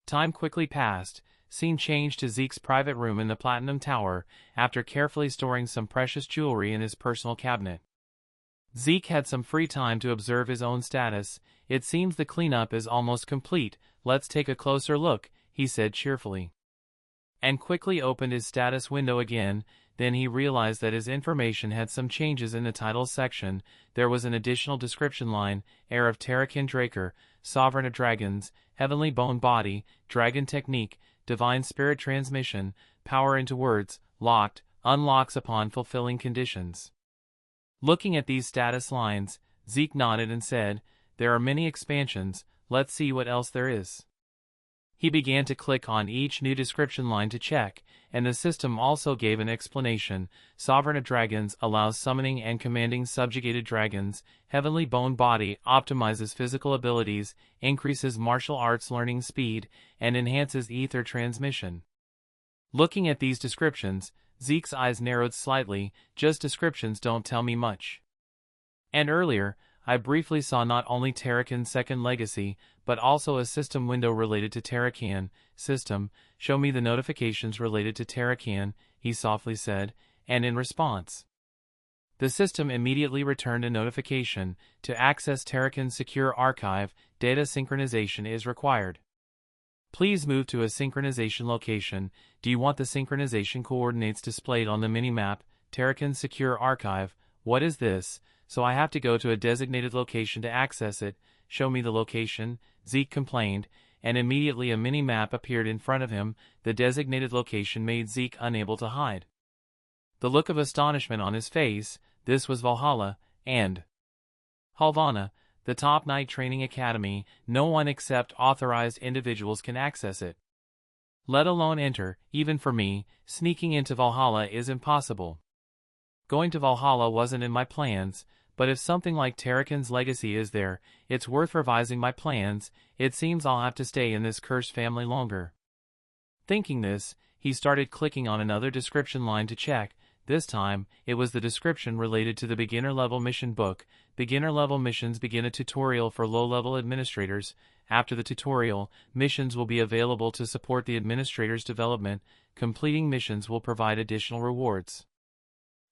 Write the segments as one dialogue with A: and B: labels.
A: Time quickly passed. Scene changed to Zeke's private room in the Platinum Tower, after carefully storing some precious jewelry in his personal cabinet. Zeke had some free time to observe his own status. It seems the cleanup is almost complete. Let's take a closer look, he said cheerfully. And quickly opened his status window again. Then he realized that his information had some changes in the titles section. There was an additional description line: Heir of Terrakin Draker, Sovereign of Dragons, Heavenly Bone Body, Dragon Technique, Divine Spirit Transmission, Power into Words, Locked, unlocks upon fulfilling conditions. Looking at these status lines, Zeke nodded and said, "There are many expansions, let's see what else there is." He began to click on each new description line to check, and the system also gave an explanation. Sovereign of Dragons allows summoning and commanding subjugated dragons. Heavenly Bone Body optimizes physical abilities, increases martial arts learning speed, and enhances ether transmission. Looking at these descriptions, Zeke's eyes narrowed slightly. Just descriptions don't tell me much. And earlier, I briefly saw not only Terrakin's second legacy, but also a system window related to Terrakin. System, show me the notifications related to Terrakin, he softly said, and in response, the system immediately returned a notification. To access Terrakin's secure archive, data synchronization is required. Please move to a synchronization location. Do you want the synchronization coordinates displayed on the minimap? Terrakin's secure archive. What is this? So I have to go to a designated location to access it. Show me the location, Zeke complained, and immediately a mini-map appeared in front of him. The designated location made Zeke unable to hide the look of astonishment on his face. This was Valhalla, and Halvana, the top knight training academy. No one except authorized individuals can access it, let alone enter. Even for me, sneaking into Valhalla is impossible. Going to Valhalla wasn't in my plans, but if something like Terrakin's legacy is there, it's worth revising my plans. It seems I'll have to stay in this cursed family longer. Thinking this, he started clicking on another description line to check. This time, it was the description related to the beginner-level mission book. Beginner-level missions begin a tutorial for low-level administrators. After the tutorial, missions will be available to support the administrator's development. Completing missions will provide additional rewards.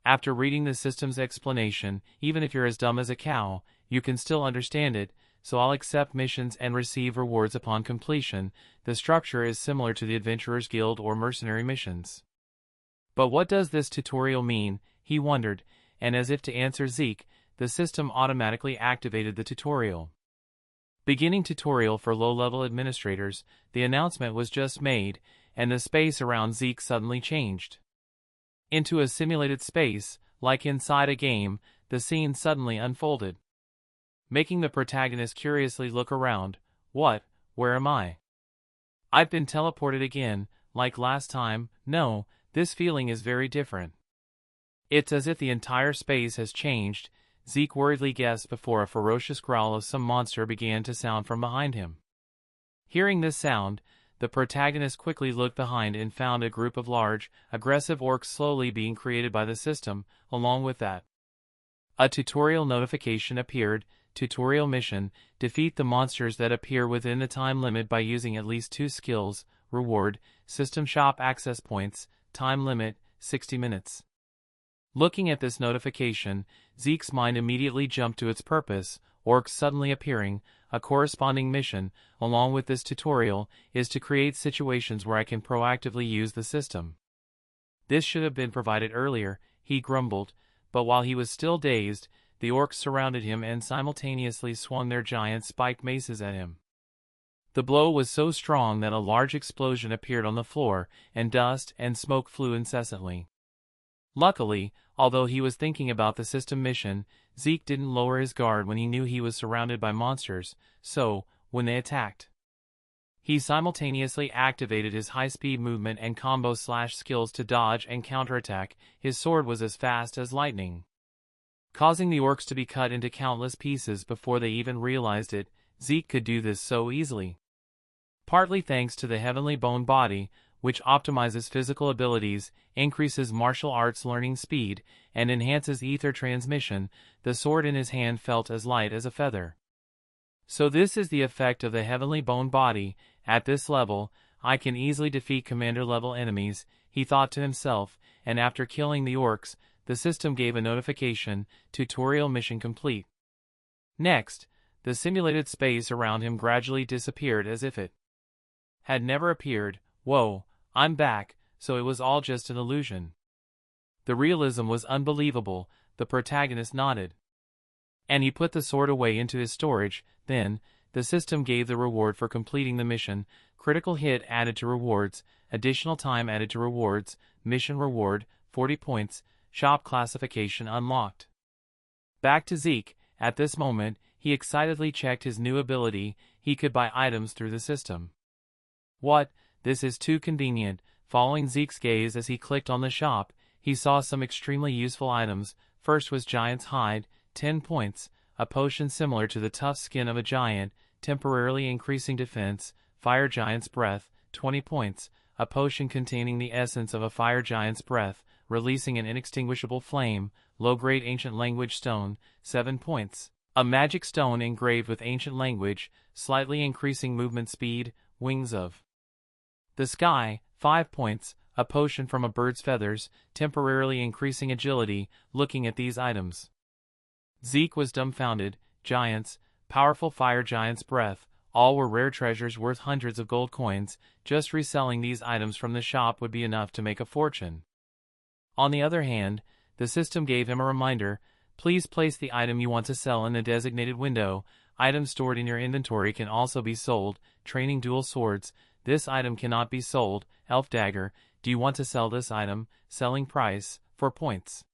A: After reading the system's explanation, even if you're as dumb as a cow, you can still understand it, so I'll accept missions and receive rewards upon completion. The structure is similar to the Adventurers Guild or mercenary missions. But what does this tutorial mean, he wondered, and as if to answer Zeke, the system automatically activated the tutorial. Beginning tutorial for low-level administrators. The announcement was just made, and the space around Zeke suddenly changed into a simulated space. Like inside a game, the scene suddenly unfolded, making the protagonist curiously look around. What? Where am I? I've been teleported again, like last time. No, this feeling is very different. It's as if the entire space has changed, Zeke worriedly guessed before a ferocious growl of some monster began to sound from behind him. Hearing this sound, the protagonist quickly looked behind and found a group of large, aggressive orcs slowly being created by the system. Along with that, a tutorial notification appeared. Tutorial mission: defeat the monsters that appear within the time limit by using at least 2 skills. Reward: system shop access points. Time limit: 60 minutes. Looking at this notification, Zeke's mind immediately jumped to its purpose. Orcs suddenly appearing. A corresponding mission, along with this tutorial, is to create situations where I can proactively use the system. This should have been provided earlier, he grumbled, but while he was still dazed, the orcs surrounded him and simultaneously swung their giant spiked maces at him. The blow was so strong that a large explosion appeared on the floor, and dust and smoke flew incessantly. Luckily, although he was thinking about the system mission, Zeke didn't lower his guard when he knew he was surrounded by monsters, so, when they attacked, he simultaneously activated his high-speed movement and combo slash skills to dodge and counterattack. His sword was as fast as lightning, causing the orcs to be cut into countless pieces before they even realized it. Zeke could do this so easily, partly thanks to the Heavenly Bone Body, which optimizes physical abilities, increases martial arts learning speed, and enhances ether transmission. The sword in his hand felt as light as a feather. So this is the effect of the Heavenly Bone Body, At this level, I can easily defeat commander-level enemies, he thought to himself, and after killing the orcs, the system gave a notification, tutorial mission complete. Next, the simulated space around him gradually disappeared as if it had never appeared. Whoa, I'm back, so it was all just an illusion. The realism was unbelievable, the protagonist nodded. And he put the sword away into his storage. Then, the system gave the reward for completing the mission, critical hit added to rewards, additional time added to rewards, mission reward, 40 points, shop classification unlocked. Back to Zeke, at this moment, he excitedly checked his new ability, he could buy items through the system. What? This is too convenient. Following Zeke's gaze as he clicked on the shop, he saw some extremely useful items. First was Giant's Hide, 10 points, a potion similar to the tough skin of a giant, temporarily increasing defense, Fire Giant's Breath, 20 points, a potion containing the essence of a fire giant's breath, releasing an inextinguishable flame, low-grade ancient language stone, 7 points, a magic stone engraved with ancient language, slightly increasing movement speed, Wings of the Sky, 5 points, a potion from a bird's feathers, temporarily increasing agility. Looking at these items, Zeke was dumbfounded. Giants, powerful fire giant's breath, all were rare treasures worth hundreds of gold coins. Just reselling these items from the shop would be enough to make a fortune. On the other hand, the system gave him a reminder. Please place the item you want to sell in the designated window. Items stored in your inventory can also be sold. Training dual swords. This item cannot be sold. Elf dagger. Do you want to sell this item? Selling price, 4 points.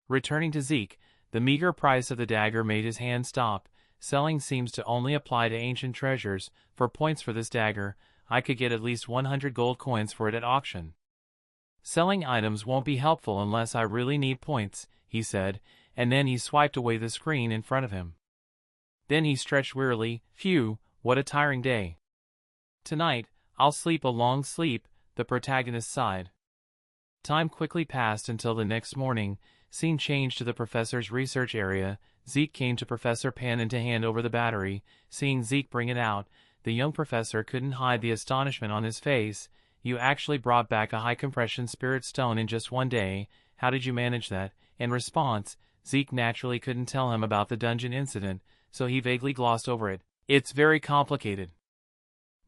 A: Returning to Zeke, the meager price of the dagger made his hand stop. Selling seems to only apply to ancient treasures. 4 points for this dagger. I could get at least 100 gold coins for it at auction. Selling items won't be helpful unless I really need points, he said, and then he swiped away the screen in front of him. Then he stretched wearily. Phew, what a tiring day. Tonight, I'll sleep a long sleep, the protagonist sighed. Time quickly passed until the next morning. Scene changed to the professor's research area. Zeke came to Professor Pannon to hand over the battery. Seeing Zeke bring it out, the young professor couldn't hide the astonishment on his face. You actually brought back a high-compression spirit stone in just one day. How did you manage that? In response, Zeke naturally couldn't tell him about the dungeon incident, so he vaguely glossed over it. It's very complicated.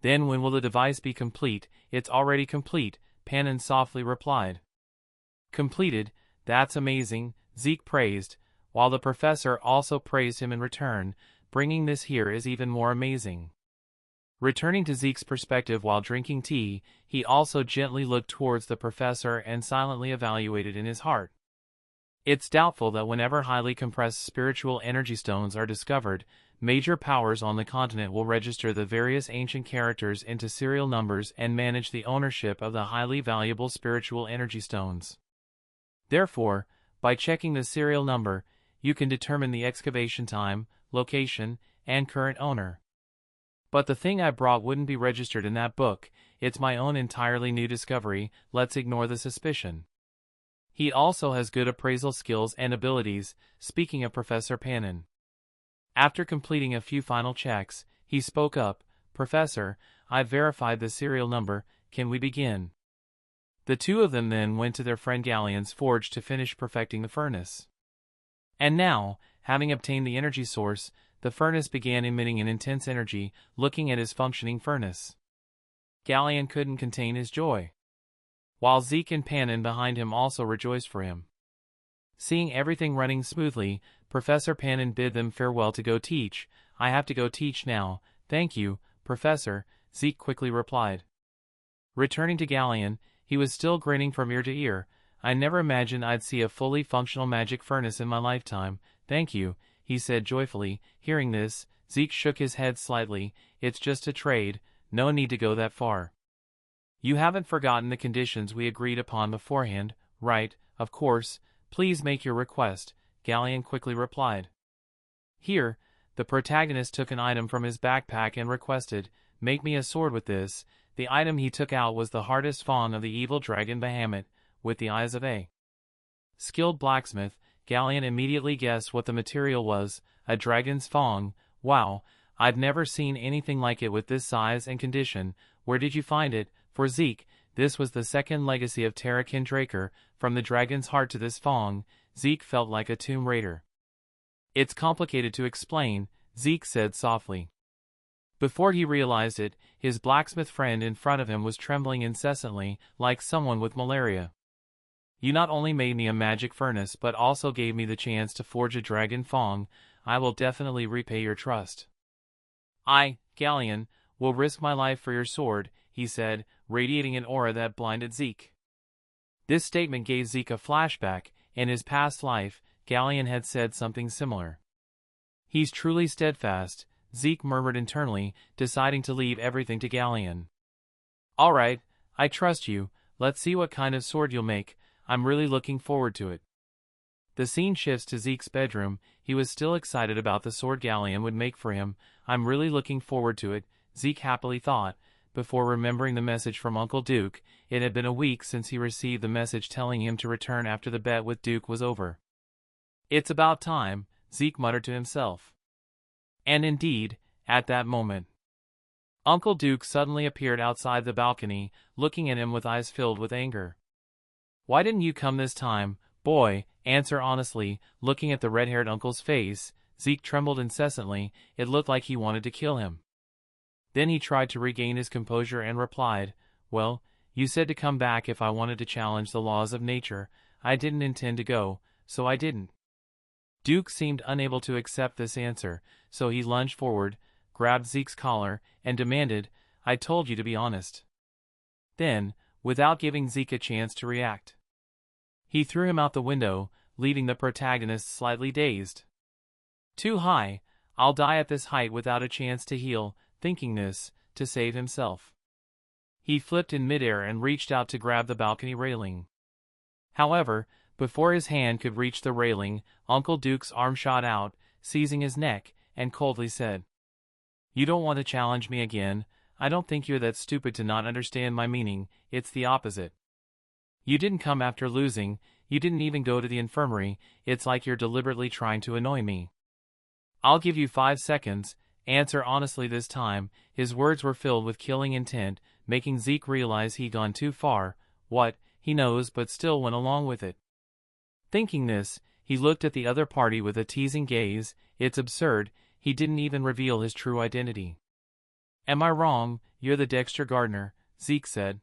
A: Then when will the device be complete? It's already complete, Pannon softly replied. Completed? That's amazing, Zeke praised, while the professor also praised him in return. Bringing this here is even more amazing. Returning to Zeke's perspective while drinking tea, he also gently looked towards the professor and silently evaluated in his heart. It's doubtful that whenever highly compressed spiritual energy stones are discovered, major powers on the continent will register the various ancient characters into serial numbers and manage the ownership of the highly valuable spiritual energy stones. Therefore, by checking the serial number, you can determine the excavation time, location, and current owner. But the thing I brought wouldn't be registered in that book. It's my own entirely new discovery. Let's ignore the suspicion. He also has good appraisal skills and abilities. Speaking of Professor Pannon, after completing a few final checks, he spoke up. Professor, I've verified the serial number. Can we begin? The two of them then went to their friend Galleon's forge to finish perfecting the furnace. And now, having obtained the energy source, the furnace began emitting an intense energy. Looking at his functioning furnace, Galleon couldn't contain his joy, while Zeke and Pannon behind him also rejoiced for him. Seeing everything running smoothly, Professor Pannon bid them farewell to go teach. I have to go teach now. Thank you, Professor, Zeke quickly replied. Returning to Galleon, he was still grinning from ear to ear. I never imagined I'd see a fully functional magic furnace in my lifetime. Thank you, he said joyfully. Hearing this, Zeke shook his head slightly. It's just a trade, no need to go that far. You haven't forgotten the conditions we agreed upon beforehand, right? Of course. Please make your request, Galleon quickly replied. Here, the protagonist took an item from his backpack and requested, make me a sword with this. The item he took out was the hardest fawn of the evil dragon Bahamut, with the eyes of a skilled blacksmith. Galleon immediately guessed what the material was, a dragon's fang. Wow, I've never seen anything like it with this size and condition. Where did you find it? For Zeke, this was the second legacy of Terrakin Draker. From the dragon's heart to this Fong, Zeke felt like a Tomb Raider. It's complicated to explain, Zeke said softly. Before he realized it, his blacksmith friend in front of him was trembling incessantly, like someone with malaria. You not only made me a magic furnace but also gave me the chance to forge a dragon Fong. I will definitely repay your trust. I, Galleon, will risk my life for your sword, he said, radiating an aura that blinded Zeke. This statement gave Zeke a flashback. In his past life, Galleon had said something similar. He's truly steadfast, Zeke murmured internally, deciding to leave everything to Galleon. All right, I trust you. Let's see what kind of sword you'll make. I'm really looking forward to it. The scene shifts to Zeke's bedroom. He was still excited about the sword Galleon would make for him. I'm really looking forward to it, Zeke happily thought, before remembering the message from Uncle Duke. It had been a week since he received the message telling him to return after the bet with Duke was over. It's about time, Zeke muttered to himself. And indeed, at that moment, Uncle Duke suddenly appeared outside the balcony, looking at him with eyes filled with anger. Why didn't you come this time, boy? Answer honestly. Looking at the red-haired uncle's face, Zeke trembled incessantly. It looked like he wanted to kill him. Then he tried to regain his composure and replied, well, you said to come back if I wanted to challenge the laws of nature. I didn't intend to go, so I didn't. Duke seemed unable to accept this answer, so he lunged forward, grabbed Zeke's collar, and demanded, I told you to be honest. Then, without giving Zeke a chance to react, he threw him out the window, leaving the protagonist slightly dazed. Too high, I'll die at this height without a chance to heal. Thinking this, to save himself, he flipped in midair and reached out to grab the balcony railing. However, before his hand could reach the railing, Uncle Duke's arm shot out, seizing his neck, and coldly said, You don't want to challenge me again. I don't think you're that stupid to not understand my meaning. It's the opposite. You didn't come after losing. You didn't even go to the infirmary. It's like you're deliberately trying to annoy me. I'll give you 5 seconds. Answer honestly this time. His words were filled with killing intent, making Zeke realize he'd gone too far. What, he knows, but still went along with it. Thinking this, he looked at the other party with a teasing gaze. It's absurd. He didn't even reveal his true identity. Am I wrong? You're the Dexter gardener, Zeke said.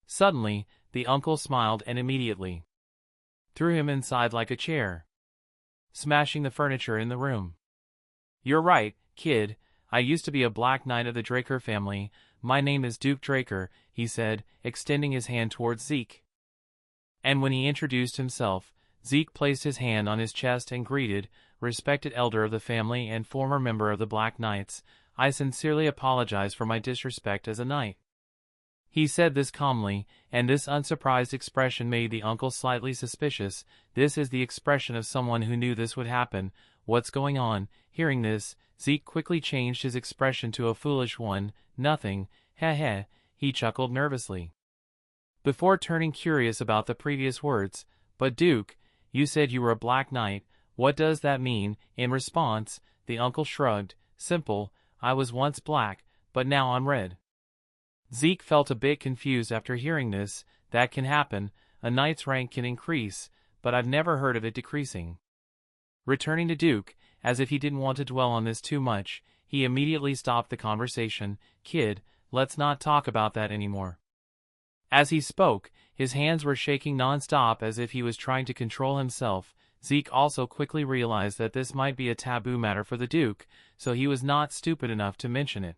A: Suddenly, the uncle smiled and immediately threw him inside like a chair, smashing the furniture in the room. You're right, kid. I used to be a Black Knight of the Draker family. My name is Duke Draker, he said, extending his hand towards Zeke. And when he introduced himself, Zeke placed his hand on his chest and greeted, respected elder of the family and former member of the Black Knights, I sincerely apologize for my disrespect as a knight. He said this calmly, and this unsurprised expression made the uncle slightly suspicious. This is the expression of someone who knew this would happen. What's going on? Hearing this, Zeke quickly changed his expression to a foolish one. Nothing, heh, he chuckled nervously, before turning curious about the previous words. But Duke, you said you were a Black Knight. What does that mean? In response, the uncle shrugged. Simple, I was once black, but now I'm red. Zeke felt a bit confused after hearing this. That can happen. A knight's rank can increase, but I've never heard of it decreasing. Returning to Duke, as if he didn't want to dwell on this too much, he immediately stopped the conversation. Kid, let's not talk about that anymore. As he spoke, his hands were shaking non-stop as if he was trying to control himself. Zeke also quickly realized that this might be a taboo matter for the Duke, so he was not stupid enough to mention it.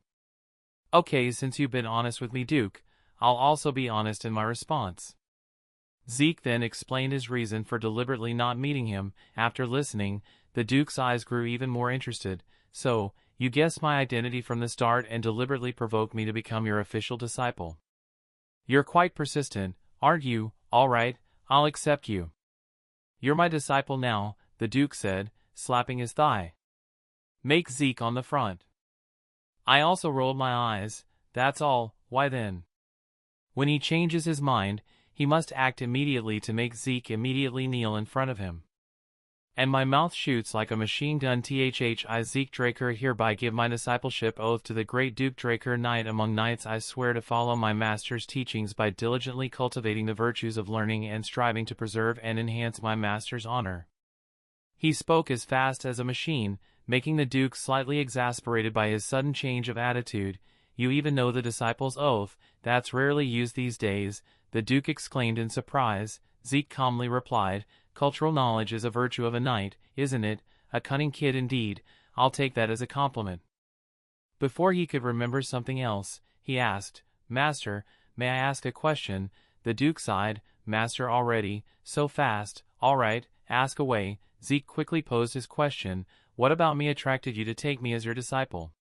A: Okay, since you've been honest with me, Duke, I'll also be honest in my response. Zeke then explained his reason for deliberately not meeting him. After listening, the Duke's eyes grew even more interested. So, you guessed my identity from the start and deliberately provoked me to become your official disciple. You're quite persistent, aren't you? All right, I'll accept you. You're my disciple now, the Duke said, slapping his thigh. Make Zeke on the front. I also rolled my eyes. That's all. Why then? When he changes his mind, he must act immediately to make Zeke immediately kneel in front of him. And my mouth shoots like a machine gun. I Zeke Draker hereby give my discipleship oath to the great Duke Draker Knight among knights. I swear to follow my master's teachings by diligently cultivating the virtues of learning and striving to preserve and enhance my master's honor. He spoke as fast as a machine, making the Duke slightly exasperated by his sudden change of attitude. You even know the disciple's oath? That's rarely used these days, the Duke exclaimed in surprise. Zeke calmly replied, cultural knowledge is a virtue of a knight, isn't it? A cunning kid indeed. I'll take that as a compliment. Before he could remember something else, he asked, Master, may I ask a question? The Duke sighed, Master already, so fast. All right, ask away. Zeke quickly posed his question, what about me attracted you to take me as your disciple?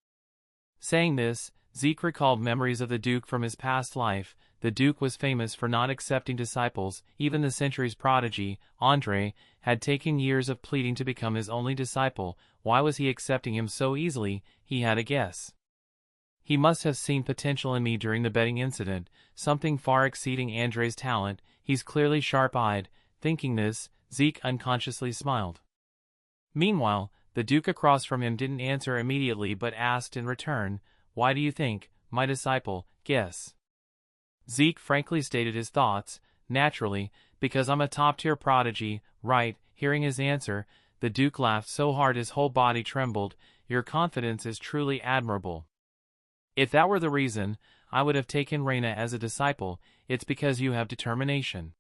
A: Saying this, Zeke recalled memories of the Duke from his past life. The Duke was famous for not accepting disciples. Even the century's prodigy, Andre, had taken years of pleading to become his only disciple. Why was he accepting him so easily? He had a guess. He must have seen potential in me during the betting incident, something far exceeding Andre's talent. He's clearly sharp-eyed. Thinking this, Zeke unconsciously smiled. Meanwhile, the Duke across from him didn't answer immediately but asked in return, why do you think, my disciple, guess? Zeke frankly stated his thoughts, naturally, because I'm a top-tier prodigy, right? Hearing his answer, the Duke laughed so hard his whole body trembled. Your confidence is truly admirable. If that were the reason, I would have taken Reina as a disciple. It's because you have determination.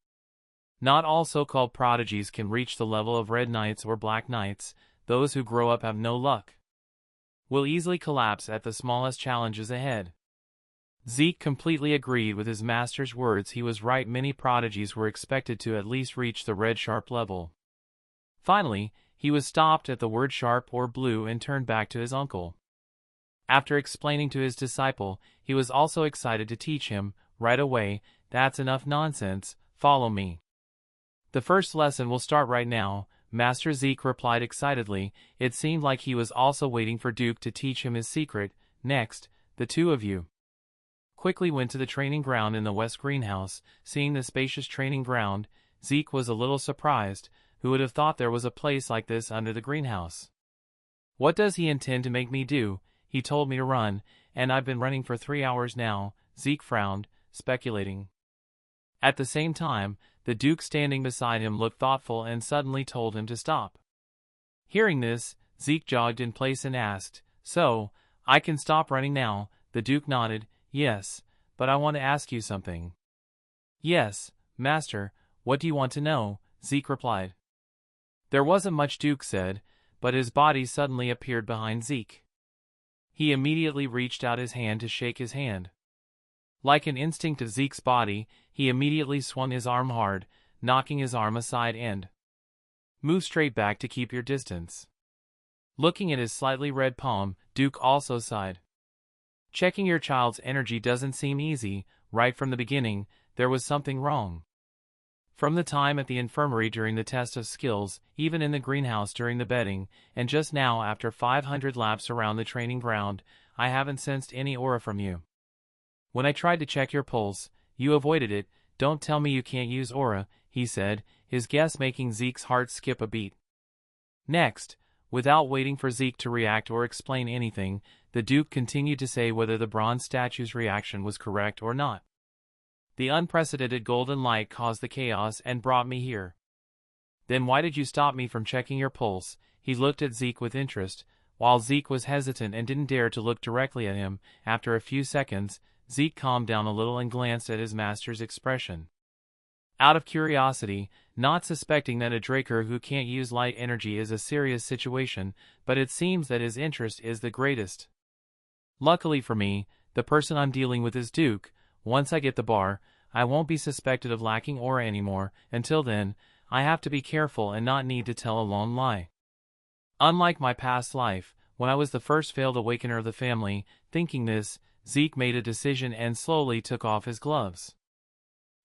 A: Not all so-called prodigies can reach the level of red knights or black knights. Those who grow up have no luck. Will easily collapse at the smallest challenges ahead. Zeke completely agreed with his master's words. He was right. Many prodigies were expected to at least reach the red sharp level. Finally, he was stopped at the word sharp or blue and turned back to his uncle. After explaining to his disciple, he was also excited to teach him, right away. That's enough nonsense, follow me. The first lesson will start right now, Master Zeke replied excitedly. It seemed like he was also waiting for Duke to teach him his secret. Next, the two of you quickly went to the training ground in the west greenhouse. Seeing the spacious training ground, Zeke was a little surprised. Who would have thought there was a place like this under the greenhouse? What does he intend to make me do? He told me to run, and I've been running for 3 hours now. Zeke frowned, speculating. At the same time, the Duke standing beside him looked thoughtful and suddenly told him to stop. Hearing this, Zeke jogged in place and asked, so, I can stop running now? The Duke nodded, yes, but I want to ask you something. Yes, Master, what do you want to know? Zeke replied. There wasn't much, Duke said, but his body suddenly appeared behind Zeke. He immediately reached out his hand to shake his hand. Like an instinct of Zeke's body, he immediately swung his arm hard, knocking his arm aside and move straight back to keep your distance. Looking at his slightly red palm, Duke also sighed. Checking your child's energy doesn't seem easy. Right from the beginning, there was something wrong. From the time at the infirmary during the test of skills, even in the greenhouse during the betting, and just now after 500 laps around the training ground, I haven't sensed any aura from you. When I tried to check your pulse, you avoided it. Don't tell me you can't use aura, he said, his guess making Zeke's heart skip a beat. Next, without waiting for Zeke to react or explain anything, the Duke continued to say whether the bronze statue's reaction was correct or not. The unprecedented golden light caused the chaos and brought me here. Then why did you stop me from checking your pulse? He looked at Zeke with interest, while Zeke was hesitant and didn't dare to look directly at him. After a few seconds, Zeke calmed down a little and glanced at his master's expression. Out of curiosity, not suspecting that a Draker who can't use light energy is a serious situation, but it seems that his interest is the greatest. Luckily for me, the person I'm dealing with is Duke. Once I get the bar, I won't be suspected of lacking aura anymore. Until then, I have to be careful and not need to tell a lone lie. Unlike my past life, when I was the first failed awakener of the family, thinking this, Zeke made a decision and slowly took off his gloves.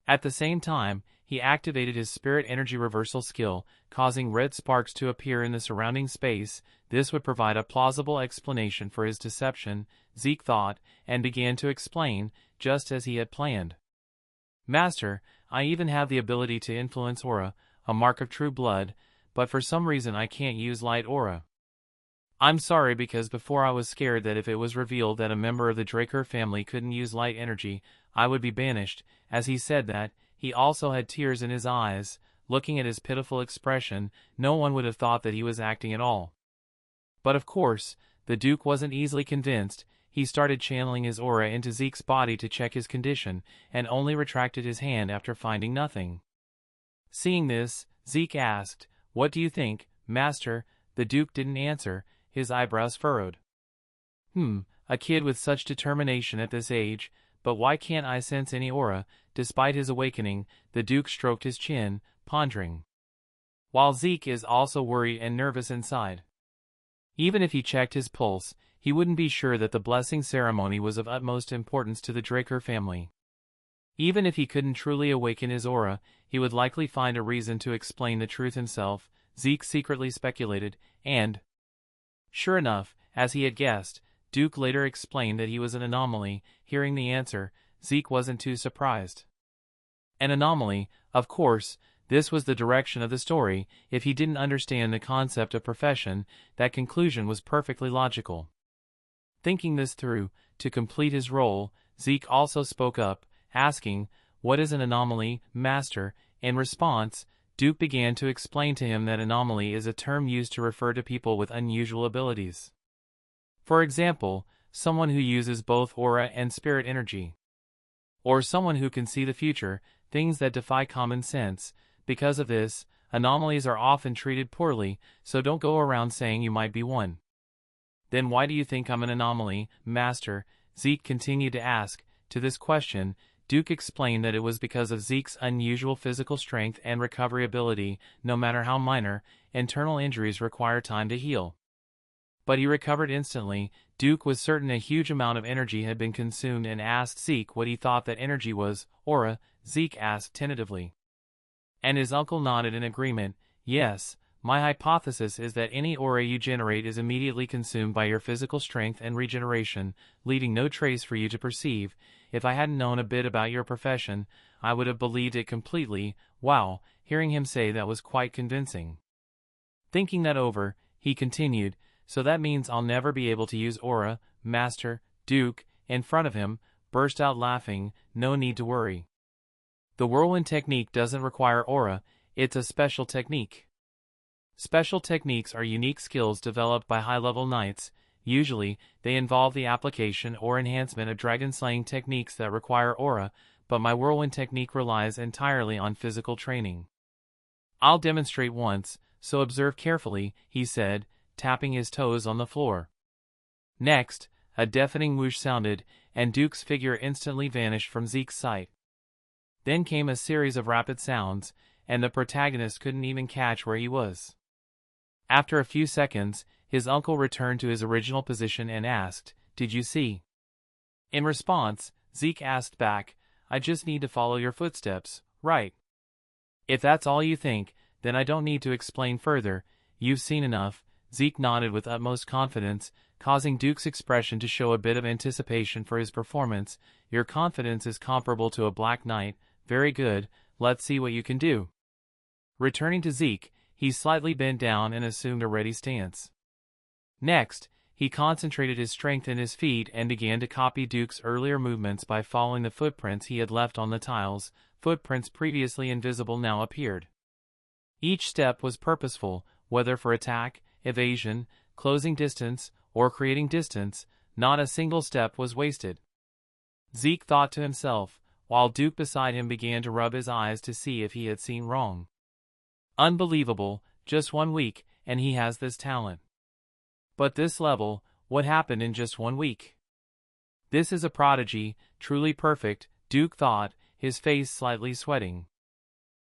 A: At the same time, he activated his spirit energy reversal skill, causing red sparks to appear in the surrounding space. This would provide a plausible explanation for his deception, Zeke thought, and began to explain, just as he had planned. Master, I even have the ability to influence aura, a mark of true blood, but for some reason I can't use light aura. I'm sorry because before I was scared that if it was revealed that a member of the Draker family couldn't use light energy, I would be banished." As he said that, he also had tears in his eyes. Looking at his pitiful expression, no one would have thought that he was acting at all. But of course, the Duke wasn't easily convinced. He started channeling his aura into Zeke's body to check his condition, and only retracted his hand after finding nothing. Seeing this, Zeke asked, "What do you think, Master?" The Duke didn't answer, his eyebrows furrowed. A kid with such determination at this age, but why can't I sense any aura?" Despite his awakening, the Duke stroked his chin, pondering. While Zeke is also worried and nervous inside. Even if he checked his pulse, he wouldn't be sure that the blessing ceremony was of utmost importance to the Draker family. Even if he couldn't truly awaken his aura, he would likely find a reason to explain the truth himself, Zeke secretly speculated, and sure enough, as he had guessed, Duke later explained that he was an anomaly. Hearing the answer, Zeke wasn't too surprised. An anomaly, of course, this was the direction of the story. If he didn't understand the concept of profession, that conclusion was perfectly logical. Thinking this through, to complete his role, Zeke also spoke up, asking, "What is an anomaly, Master?" In response, Duke began to explain to him that anomaly is a term used to refer to people with unusual abilities. For example, someone who uses both aura and spirit energy. Or someone who can see the future, things that defy common sense. Because of this, anomalies are often treated poorly, so don't go around saying you might be one. "Then why do you think I'm an anomaly, Master?" Zeke continued to ask. To this question, Duke explained that it was because of Zeke's unusual physical strength and recovery ability. No matter how minor, internal injuries require time to heal. But he recovered instantly. Duke was certain a huge amount of energy had been consumed and asked Zeke what he thought that energy was. "Aura," Zeke asked tentatively. And his uncle nodded in agreement. "Yes, my hypothesis is that any aura you generate is immediately consumed by your physical strength and regeneration, leaving no trace for you to perceive. If I hadn't known a bit about your profession, I would have believed it completely." Wow, hearing him say that was quite convincing. Thinking that over, he continued, "So that means I'll never be able to use aura, Master." Duke, in front of him, burst out laughing. "No need to worry. The whirlwind technique doesn't require aura, it's a special technique. Special techniques are unique skills developed by high-level knights. Usually, they involve the application or enhancement of dragon-slaying techniques that require aura, but my whirlwind technique relies entirely on physical training. I'll demonstrate once, so observe carefully," he said, tapping his toes on the floor. Next, a deafening whoosh sounded, and Duke's figure instantly vanished from Zeke's sight. Then came a series of rapid sounds, and the protagonist couldn't even catch where he was. After a few seconds, his uncle returned to his original position and asked, "Did you see?" In response, Zeke asked back, "I just need to follow your footsteps, right? If that's all you think, then I don't need to explain further. You've seen enough." Zeke nodded with utmost confidence, causing Duke's expression to show a bit of anticipation for his performance. "Your confidence is comparable to a black knight. Very good, let's see what you can do." Returning to Zeke, he slightly bent down and assumed a ready stance. Next, he concentrated his strength in his feet and began to copy Duke's earlier movements by following the footprints he had left on the tiles. Footprints previously invisible now appeared. Each step was purposeful, whether for attack, evasion, closing distance, or creating distance. Not a single step was wasted. Zeke thought to himself, while Duke beside him began to rub his eyes to see if he had seen wrong. Unbelievable, just 1 week, and he has this talent. But this level, what happened in just 1 week? This is a prodigy, truly perfect, Duke thought, his face slightly sweating.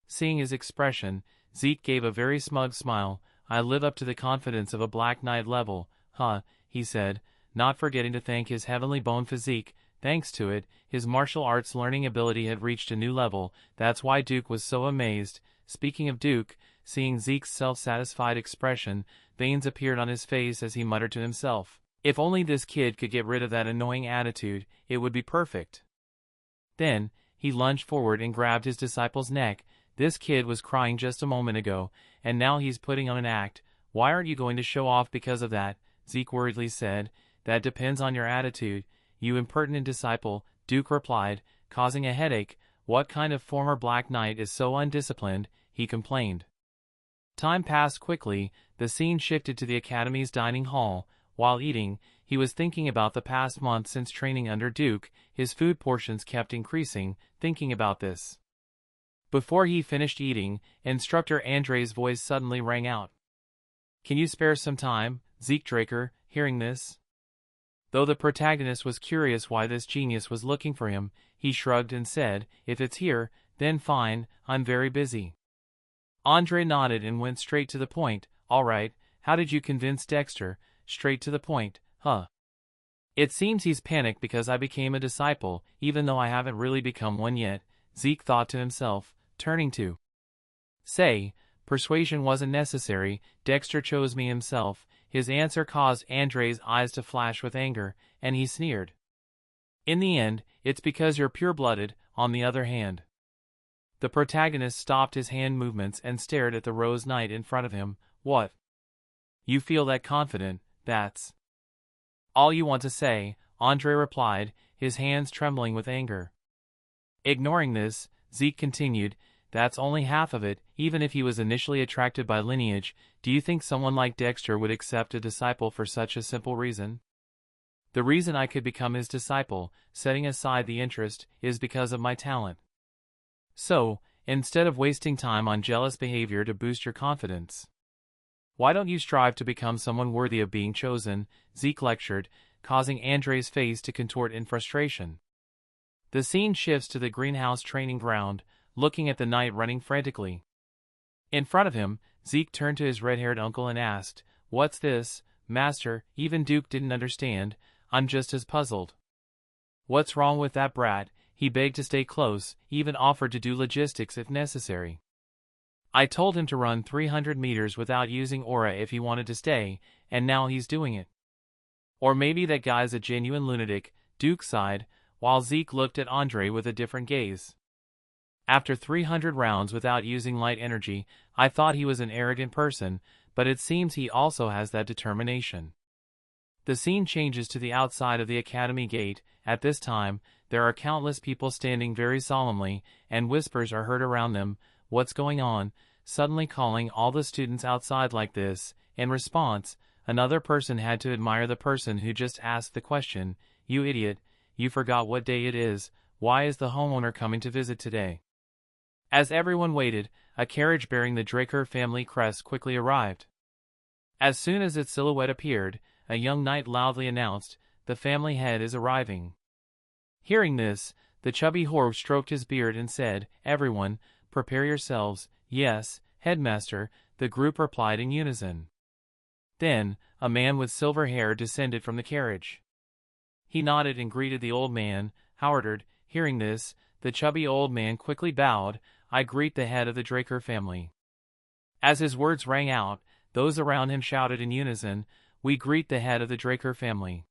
A: Seeing his expression, Zeke gave a very smug smile. "I live up to the confidence of a Black Knight level, huh," he said, not forgetting to thank his heavenly bone physique. Thanks to it, his martial arts learning ability had reached a new level. That's why Duke was so amazed. Speaking of Duke, seeing Zeke's self-satisfied expression, veins appeared on his face as he muttered to himself, "If only this kid could get rid of that annoying attitude, it would be perfect." Then, he lunged forward and grabbed his disciple's neck. This kid was crying just a moment ago, and now he's putting on an act. Why aren't you going to show off because of that? Zeke worriedly said. That depends on your attitude, you impertinent disciple, Duke replied, causing a headache. What kind of former Black Knight is so undisciplined? He complained. Time passed quickly. The scene shifted to the Academy's dining hall. While eating, he was thinking about the past month since training under Duke. His food portions kept increasing, thinking about this. Before he finished eating, Instructor Andre's voice suddenly rang out. Can you spare some time, Zeke Draker? Hearing this, though the protagonist was curious why this genius was looking for him, he shrugged and said, if it's here, then fine, I'm very busy. Andre nodded and went straight to the point. All right, how did you convince Dexter? Straight to the point, huh? It seems he's panicked because I became a disciple, even though I haven't really become one yet, Zeke thought to himself, turning to say, persuasion wasn't necessary, Dexter chose me himself. His answer caused Andre's eyes to flash with anger, and he sneered. In the end, it's because you're pure-blooded, on the other hand. The protagonist stopped his hand movements and stared at the rose knight in front of him. What? You feel that confident, that's all you want to say, Andre replied, his hands trembling with anger. Ignoring this, Zeke continued, that's only half of it. Even if he was initially attracted by lineage, do you think someone like Dexter would accept a disciple for such a simple reason? The reason I could become his disciple, setting aside the interest, is because of my talent. So, instead of wasting time on jealous behavior to boost your confidence, why don't you strive to become someone worthy of being chosen? Zeke lectured, causing Andre's face to contort in frustration. The scene shifts to the greenhouse training ground, looking at the knight running frantically. In front of him, Zeke turned to his red-haired uncle and asked, what's this, master? Even Duke didn't understand. I'm just as puzzled. What's wrong with that brat? He begged to stay close, even offered to do logistics if necessary. I told him to run 300 meters without using aura if he wanted to stay, and now he's doing it. Or maybe that guy's a genuine lunatic, Duke sighed, while Zeke looked at Andre with a different gaze. After 300 rounds without using light energy, I thought he was an arrogant person, but it seems he also has that determination. The scene changes to the outside of the academy gate. At this time, there are countless people standing very solemnly, and whispers are heard around them. What's going on? Suddenly calling all the students outside like this. In response, another person had to admire the person who just asked the question. You idiot, you forgot what day it is. Why is the homeowner coming to visit today? As everyone waited, a carriage bearing the Draker family crest quickly arrived. As soon as its silhouette appeared, a young knight loudly announced, the family head is arriving. Hearing this, the chubby Horb stroked his beard and said, everyone, prepare yourselves. Yes, headmaster, the group replied in unison. Then, a man with silver hair descended from the carriage. He nodded and greeted the old man, Howard. Hearing this, the chubby old man quickly bowed. I greet the head of the Draker family. As his words rang out, those around him shouted in unison, we greet the head of the Draker family.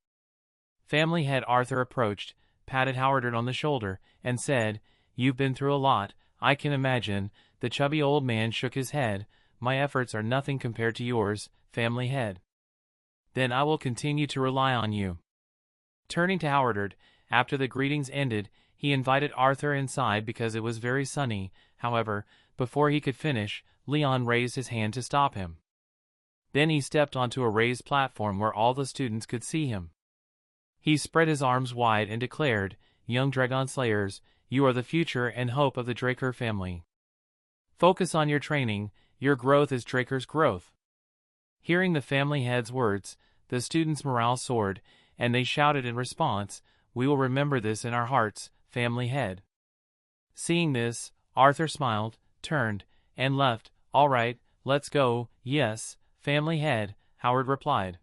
A: Family head Arthur approached, patted Howard on the shoulder, and said, you've been through a lot, I can imagine. The chubby old man shook his head. My efforts are nothing compared to yours, family head. Then I will continue to rely on you. Turning to Howard, after the greetings ended, he invited Arthur inside because it was very sunny. However, before he could finish, Leon raised his hand to stop him. Then he stepped onto a raised platform where all the students could see him. He spread his arms wide and declared, young Dragon Slayers, you are the future and hope of the Draker family. Focus on your training, your growth is Draker's growth. Hearing the family head's words, the students' morale soared, and they shouted in response, we will remember this in our hearts, family head. Seeing this, Arthur smiled, turned, and left. All right, let's go. Yes, family head, Howard replied.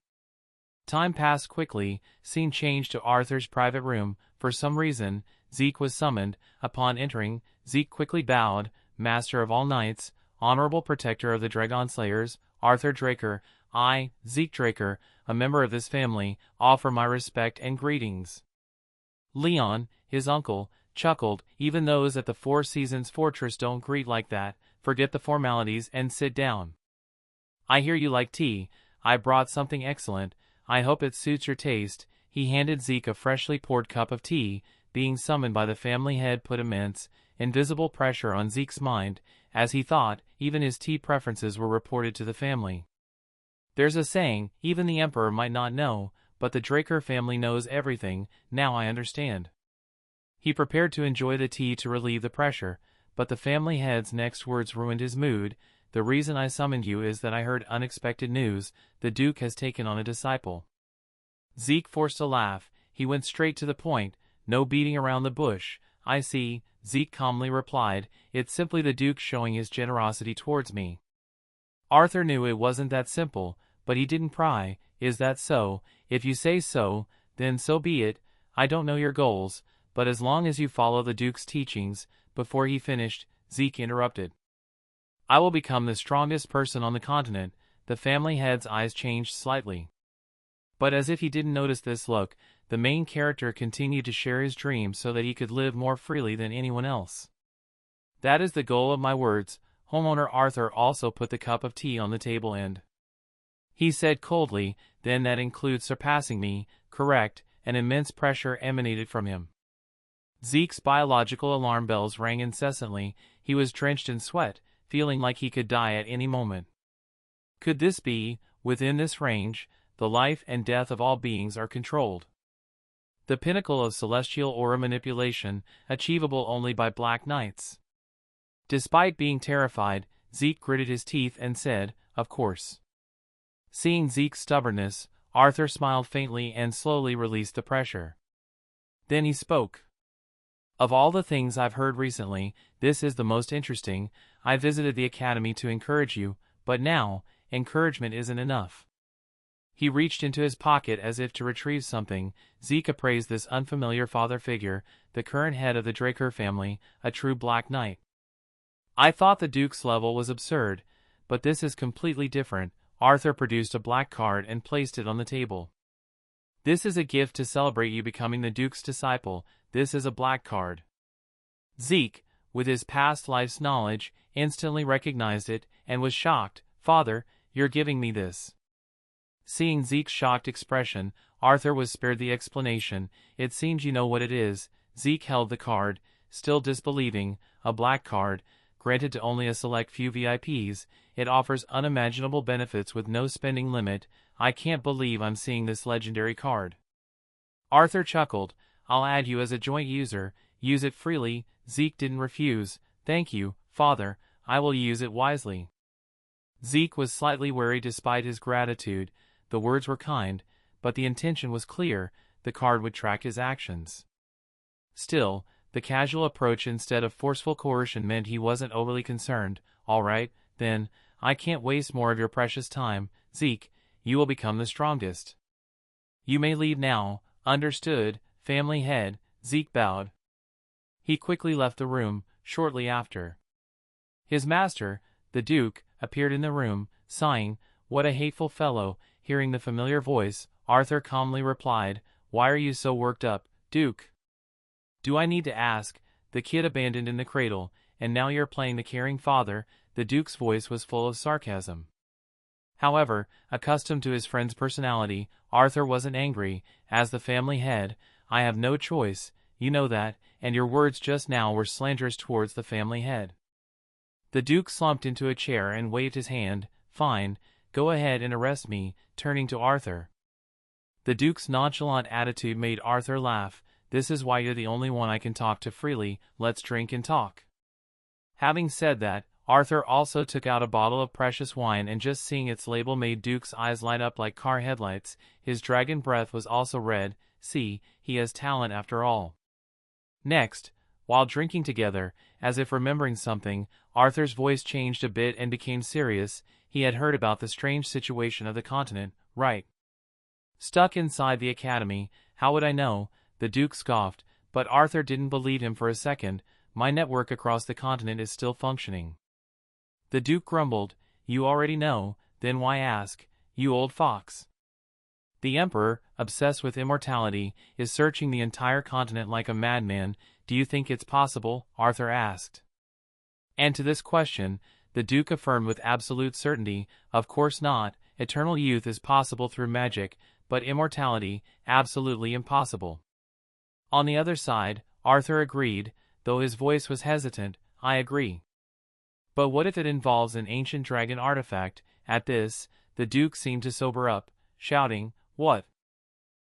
A: Time passed quickly. Scene changed to Arthur's private room. For some reason, Zeke was summoned. Upon entering, Zeke quickly bowed. Master of all knights, honorable protector of the Dragon Slayers, Arthur Draker, I, Zeke Draker, a member of this family, offer my respect and greetings. Leon, his uncle, chuckled, even those at the Four Seasons Fortress don't greet like that, forget the formalities and sit down. I hear you like tea. I brought something excellent. I hope it suits your taste. He handed Zeke a freshly poured cup of tea. Being summoned by the family head put immense, invisible pressure on Zeke's mind. As he thought, even his tea preferences were reported to the family. There's a saying, even the emperor might not know, but the Draker family knows everything. Now I understand. He prepared to enjoy the tea to relieve the pressure, but the family head's next words ruined his mood. The reason I summoned you is that I heard unexpected news. The Duke has taken on a disciple. Zeke forced a laugh. He went straight to the point. No beating around the bush. I see, Zeke calmly replied. It's simply the Duke showing his generosity towards me. Arthur knew it wasn't that simple, but he didn't pry. Is that so? If you say so, then so be it. I don't know your goals, but as long as you follow the Duke's teachings. Before he finished, Zeke interrupted. I will become the strongest person on the continent. The family head's eyes changed slightly. But as if he didn't notice this look, the main character continued to share his dreams so that he could live more freely than anyone else. That is the goal of my words. Homeowner Arthur also put the cup of tea on the table and he said coldly, then that includes surpassing me, correct? An immense pressure emanated from him. Zeke's biological alarm bells rang incessantly. He was drenched in sweat, feeling like he could die at any moment. Could this be? Within this range, the life and death of all beings are controlled. The pinnacle of celestial aura manipulation, achievable only by Black Knights. Despite being terrified, Zeke gritted his teeth and said, of course. Seeing Zeke's stubbornness, Arthur smiled faintly and slowly released the pressure. Then he spoke. Of all the things I've heard recently, this is the most interesting. I visited the academy to encourage you, but now, encouragement isn't enough. He reached into his pocket as if to retrieve something. Zeke appraised this unfamiliar father figure, the current head of the Draker family, a true Black Knight. I thought the Duke's level was absurd, but this is completely different. Arthur produced a black card and placed it on the table. This is a gift to celebrate you becoming the Duke's disciple. This is a black card. Zeke, with his past life's knowledge, instantly recognized it and was shocked. Father, you're giving me this. Seeing Zeke's shocked expression, Arthur was spared the explanation. It seems you know what it is. Zeke held the card, still disbelieving. A black card, granted to only a select few VIPs. It offers unimaginable benefits with no spending limit. I can't believe I'm seeing this legendary card. Arthur chuckled. I'll add you as a joint user. Use it freely. Zeke didn't refuse. Thank you, Father. I will use it wisely. Zeke was slightly wary despite his gratitude. The words were kind, but the intention was clear. The card would track his actions. Still, the casual approach instead of forceful coercion meant he wasn't overly concerned. All right, then, I can't waste more of your precious time. Zeke, you will become the strongest. You may leave now. Understood, family head. Zeke bowed. He quickly left the room. Shortly after, his master, the Duke, appeared in the room, sighing, what a hateful fellow. Hearing the familiar voice, Arthur calmly replied, why are you so worked up, Duke? Do I need to ask? The kid abandoned in the cradle, and now you're playing the caring father. The Duke's voice was full of sarcasm. However, accustomed to his friend's personality, Arthur wasn't angry. As the family head, I have no choice, you know that, and your words just now were slanderous towards the family head. The Duke slumped into a chair and waved his hand. Fine, go ahead and arrest me, turning to Arthur. The Duke's nonchalant attitude made Arthur laugh. This is why you're the only one I can talk to freely. Let's drink and talk. Having said that, Arthur also took out a bottle of precious wine, and just seeing its label made Duke's eyes light up like car headlights. His dragon breath was also red. See, he has talent after all. Next, while drinking together, as if remembering something, Arthur's voice changed a bit and became serious. He had heard about the strange situation of the continent, right? Stuck inside the academy, how would I know? The Duke scoffed, but Arthur didn't believe him for a second. My network across the continent is still functioning. The Duke grumbled, you already know, then why ask, you old fox? The Emperor, obsessed with immortality, is searching the entire continent like a madman. do you think it's possible? Arthur asked. And to this question, the Duke affirmed with absolute certainty, of course not, eternal youth is possible through magic, but immortality, absolutely impossible. On the other side, Arthur agreed, though his voice was hesitant, I agree. But what if it involves an ancient dragon artifact? At this, the Duke seemed to sober up, shouting, what?